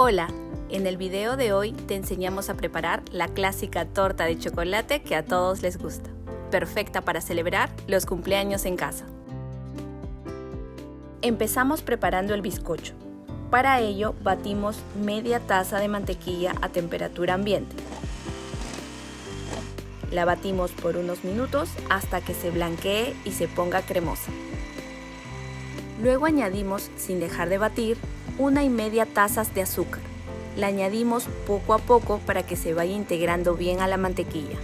Hola, en el video de hoy te enseñamos a preparar la clásica torta de chocolate que a todos les gusta, perfecta para celebrar los cumpleaños en casa. Empezamos preparando el bizcocho. Para ello batimos media taza de mantequilla a temperatura ambiente. La batimos por unos minutos hasta que se blanquee y se ponga cremosa. Luego añadimos, sin dejar de batir, 1,5 tazas de azúcar. La añadimos poco a poco para que se vaya integrando bien a la mantequilla.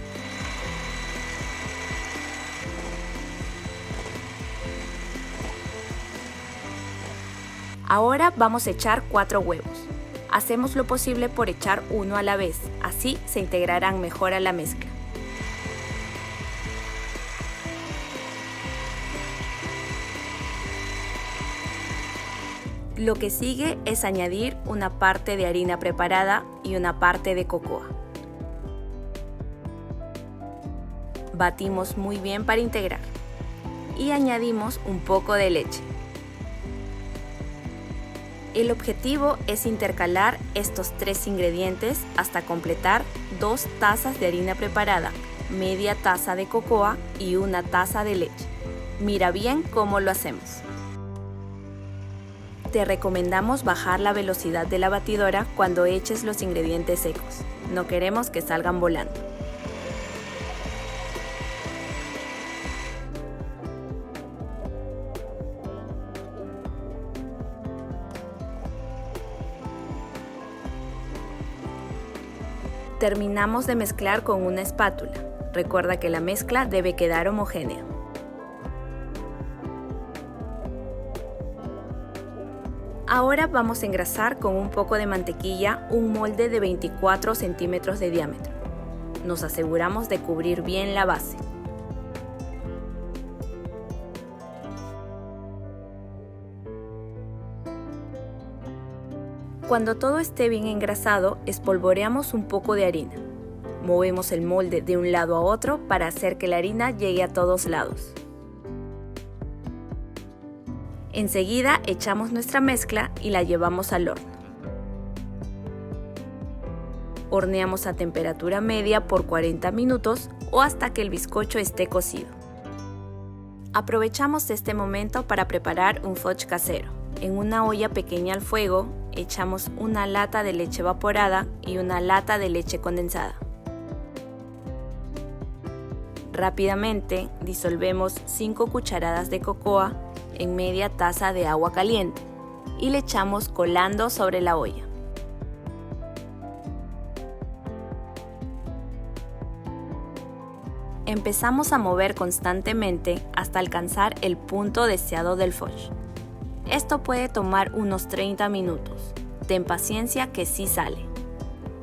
Ahora vamos a echar 4 huevos. Hacemos lo posible por echar uno a la vez, así se integrarán mejor a la mezcla. Lo que sigue es añadir una parte de harina preparada y una parte de cocoa. Batimos muy bien para integrar y añadimos un poco de leche. El objetivo es intercalar estos 3 ingredientes hasta completar 2 tazas de harina preparada, media taza de cocoa y 1 taza de leche. Mira bien cómo lo hacemos. Te recomendamos bajar la velocidad de la batidora cuando eches los ingredientes secos. No queremos que salgan volando. Terminamos de mezclar con una espátula. Recuerda que la mezcla debe quedar homogénea. Ahora vamos a engrasar con un poco de mantequilla un molde de 24 centímetros de diámetro. Nos aseguramos de cubrir bien la base. Cuando todo esté bien engrasado, espolvoreamos un poco de harina. Movemos el molde de un lado a otro para hacer que la harina llegue a todos lados. Enseguida echamos nuestra mezcla y la llevamos al horno. Horneamos a temperatura media por 40 minutos o hasta que el bizcocho esté cocido. Aprovechamos este momento para preparar un fudge casero. En una olla pequeña al fuego, echamos una lata de leche evaporada y una lata de leche condensada. Rápidamente disolvemos 5 cucharadas de cocoa en media taza de agua caliente y le echamos colando sobre la olla. Empezamos a mover constantemente hasta alcanzar el punto deseado del fudge. Esto puede tomar unos 30 minutos. Ten paciencia que sí sale.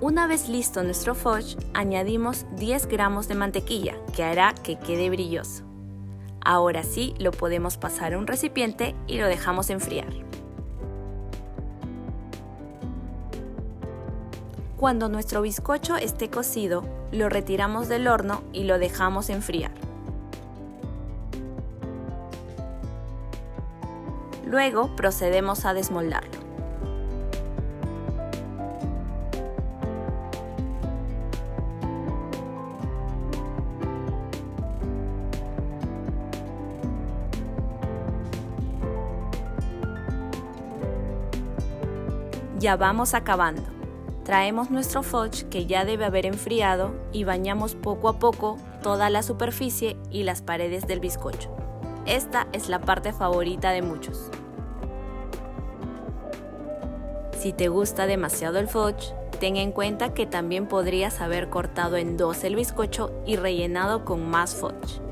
Una vez listo nuestro fudge, añadimos 10 gramos de mantequilla que hará que quede brilloso. Ahora sí lo podemos pasar a un recipiente y lo dejamos enfriar. Cuando nuestro bizcocho esté cocido, lo retiramos del horno y lo dejamos enfriar. Luego procedemos a desmoldarlo. Ya vamos acabando. Traemos nuestro fudge que ya debe haber enfriado y bañamos poco a poco toda la superficie y las paredes del bizcocho. Esta es la parte favorita de muchos. Si te gusta demasiado el fudge, ten en cuenta que también podrías haber cortado en 2 el bizcocho y rellenado con más fudge.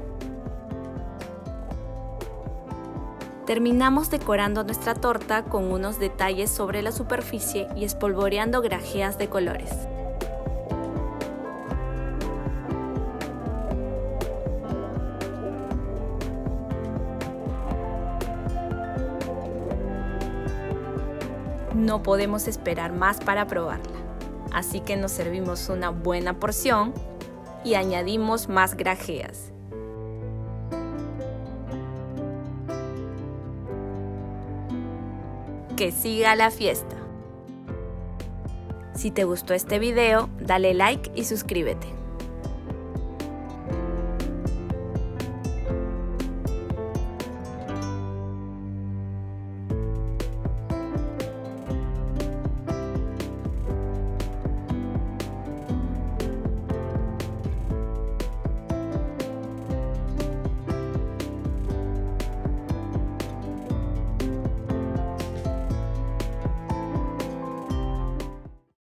Terminamos decorando nuestra torta con unos detalles sobre la superficie y espolvoreando grajeas de colores. No podemos esperar más para probarla, así que nos servimos una buena porción y añadimos más grajeas. Que siga la fiesta. Si te gustó este video, dale like y suscríbete.